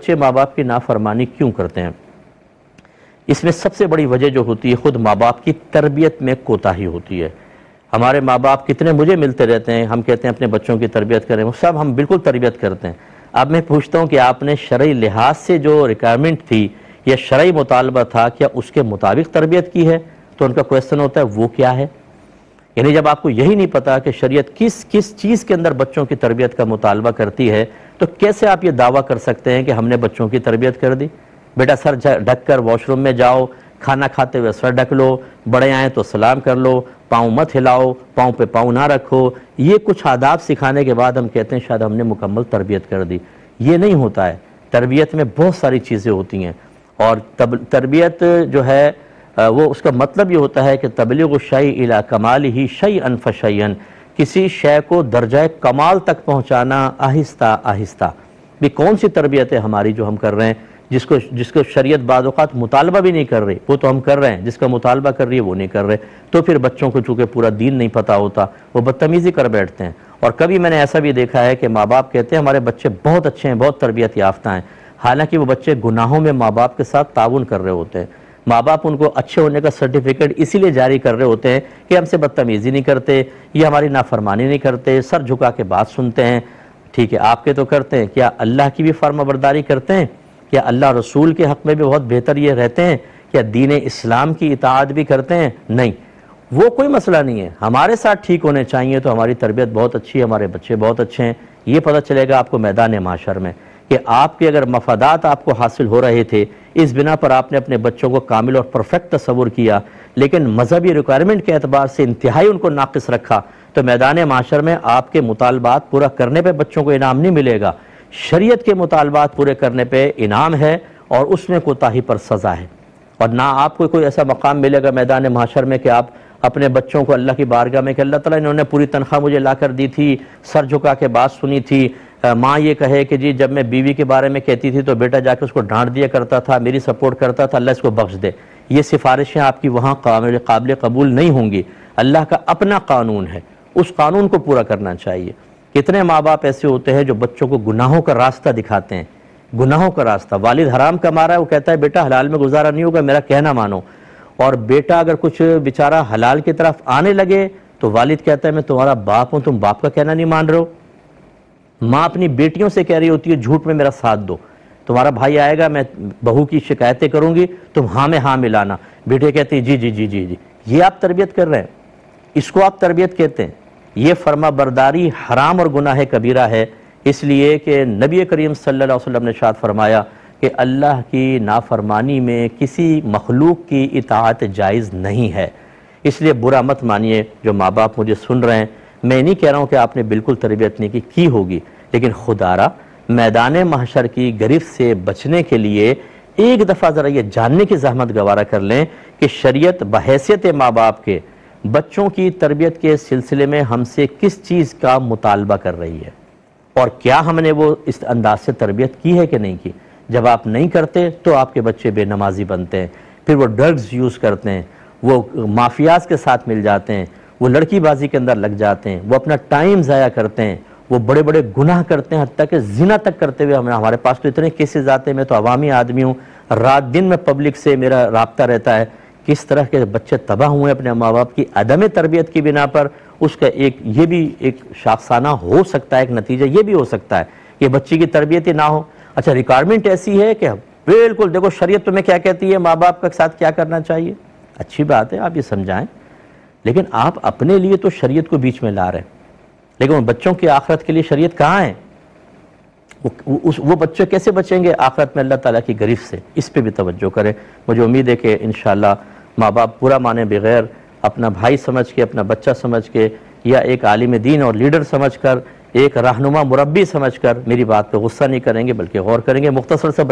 बच्चे माँ बाप की नाफरमानी क्यों करते हैं? इसमें सबसे बड़ी वजह जो होती है खुद माँ बाप की तरबियत में कोताही होती है। हमारे माँ बाप कितने मुझे मिलते रहते हैं, हम कहते हैं अपने बच्चों की तरबियत करें, वो सब हम बिल्कुल तरबियत करते हैं। अब मैं पूछता हूँ कि आपने शरई लिहाज से जो रिक्वायरमेंट थी या शरई मुतालबा था, क्या उसके मुताबिक तरबियत की है? तो उनका क्वेश्चन होता है वो क्या है। यानी जब आपको यही नहीं पता कि शरीयत किस किस चीज़ के अंदर बच्चों की तरबियत का मुतालबा करती है, तो कैसे आप ये दावा कर सकते हैं कि हमने बच्चों की तरबियत कर दी? बेटा सर ढक कर वॉशरूम में जाओ, खाना खाते हुए सर ढक लो, बड़े आएँ तो सलाम कर लो, पाँव मत हिलाओ, पाँव पे पाँव ना रखो। ये कुछ आदाब सिखाने के बाद हम कहते हैं शायद हमने मुकम्मल तरबियत कर दी। ये नहीं होता है। तरबियत में बहुत सारी चीज़ें होती हैं और तरबियत जो है वो उसका मतलब ये होता है कि तबलीग शै इला कमाल ही शैअन फशैअन, किसी शय को दर्जा कमाल तक पहुँचाना आहिस्ता आहिस्ता। भी कौन सी तरबियत है हमारी जो हम कर रहे हैं, जिसको शरीयत बाद औक़ात मुतालबा भी नहीं कर रही, वो तो हम कर रहे हैं, जिसका मुतालबा कर रही है वो नहीं कर रहे। तो फिर बच्चों को चूँकि पूरा दीन नहीं पता होता, वो बदतमीज़ी कर बैठते हैं। और कभी मैंने ऐसा भी देखा है कि माँ बाप कहते हैं हमारे बच्चे बहुत अच्छे हैं, बहुत तरबियत याफ्ता हैं, हालांकि वो बच्चे गुनाहों में माँ बाप के साथ ताउन कर रहे होते हैं। माँ बाप उनको अच्छे होने का सर्टिफिकेट इसीलिए जारी कर रहे होते हैं कि हमसे बदतमीज़ी नहीं करते, ये हमारी नाफरमानी नहीं करते, सर झुका के बात सुनते हैं। ठीक है, आपके तो करते हैं, क्या अल्लाह की भी फर्माबरदारी करते हैं? क्या अल्लाह रसूल के हक़ में भी बहुत बेहतर ये रहते हैं? क्या दीन इस्लाम की इताअत भी करते हैं? नहीं, वो कोई मसला नहीं है। हमारे साथ ठीक होने चाहिए तो हमारी तरबियत बहुत अच्छी है, हमारे बच्चे बहुत अच्छे हैं। ये पता चलेगा आपको मैदान माशर में कि आपके अगर मफादात आपको हासिल हो रहे थे, इस बिना पर आपने अपने बच्चों को कामिल और परफेक्ट तस्वुर किया, लेकिन मजहबी रिक्वायरमेंट के एतबार से इंतहाई उनको नाक़िस रखा, तो मैदान माशर में आपके मुतालबात पूरा करने पे बच्चों को इनाम नहीं मिलेगा। शरीयत के मुतालबात पूरे करने पे इनाम है और उसमें कोताही पर सज़ा है। और ना आपको कोई ऐसा मकाम मिलेगा मैदान माशर में कि आप अपने बच्चों को अल्लाह की बारगाह में कि अल्लाह ताला इन्होंने पूरी तनख्वाह मुझे ला कर दी थी, सर झुका के बात सुनी थी, माँ ये कहे कि जी जब मैं बीवी के बारे में कहती थी तो बेटा जाकर उसको डांट दिया करता था, मेरी सपोर्ट करता था, अल्लाह इसको बख्श दे। ये सिफारिशें आपकी वहाँ काबिल कबूल नहीं होंगी। अल्लाह का अपना कानून है, उस कानून को पूरा करना चाहिए। कितने माँ बाप ऐसे होते हैं जो बच्चों को गुनाहों का रास्ता दिखाते हैं, गुनाहों का रास्ता। वालिद हराम कमा रहा है, वो कहता है बेटा हलाल में गुजारा नहीं होगा, मेरा कहना मानो। और बेटा अगर कुछ बेचारा हलाल की तरफ आने लगे तो वालिद कहता है मैं तुम्हारा बाप हूँ, तुम बाप का कहना नहीं मान रहे हो। माँ अपनी बेटियों से कह रही होती है झूठ में मेरा साथ दो, तुम्हारा भाई आएगा मैं बहू की शिकायतें करूंगी, तुम हाँ में हाँ मिलाना। बेटे कहते हैं जी जी जी जी जी। ये आप तरबियत कर रहे हैं, इसको आप तरबियत कहते हैं? ये फर्मा बरदारी हराम और गुनाह कबीरा है। इसलिए कि नबी करीम सल्लल्लाहु अलैहि वसल्लम ने इरशाद फरमाया कि अल्लाह की नाफरमानी में किसी मखलूक की इताअत जायज़ नहीं है। इसलिए बुरा मत मानिए जो माँ बाप मुझे सुन रहे हैं। मैं नहीं कह रहा हूँ कि आपने बिल्कुल तरबियत नहीं की होगी, लेकिन खुदारा मैदान महशर की गिरफ्त से बचने के लिए एक दफ़ा ज़रा ये जानने की ज़हमत गवारा कर लें कि शरीयत बहैसियत माँ बाप के बच्चों की तरबियत के सिलसिले में हमसे किस चीज़ का मुतालबा कर रही है और क्या हमने वो इस अंदाज से तरबियत की है कि नहीं की। जब आप नहीं करते तो आपके बच्चे बेनमाजी बनते हैं, फिर वो ड्रग्स यूज़ करते हैं, वो माफियाज के साथ मिल जाते हैं, वो लड़की बाजी के अंदर लग जाते हैं, वो अपना टाइम ज़ाया करते हैं, वो बड़े बड़े गुनाह करते हैं, हत्ता कि ज़िना तक करते हुए हमारे पास तो इतने केसेस आते हैं। मैं तो अवामी आदमी हूँ, रात दिन में पब्लिक से मेरा राब्ता रहता है। किस तरह के बच्चे तबाह हुए अपने माँ बाप की अदम तरबियत की बिना पर। उसका एक ये भी एक शाखसाना हो सकता है, एक नतीजा ये भी हो सकता है कि बच्ची की तरबियत ही ना हो। अच्छा, रिक्वायरमेंट ऐसी है कि बिल्कुल देखो शरीयत तुम्हें क्या कहती है, माँ बाप के साथ क्या करना चाहिए। अच्छी बात है, आप ये समझाएं, लेकिन आप अपने लिए तो शरीयत को बीच में ला रहे हैं, लेकिन उन बच्चों की आखिरत के लिए शरीयत कहाँ है? वो बच्चे कैसे बचेंगे आखिरत में अल्लाह ताला की गिरफ्त से? इस पे भी तवज्जो करें। मुझे उम्मीद है कि इंशाअल्लाह माँ बाप पूरा माने बगैर अपना भाई समझ के, अपना बच्चा समझ के, या एक आलिम दीन और लीडर समझ कर, एक रहनुमा मुरब्बी समझ कर मेरी बात पे गुस्सा नहीं करेंगे बल्कि गौर करेंगे। मुख्तसर सा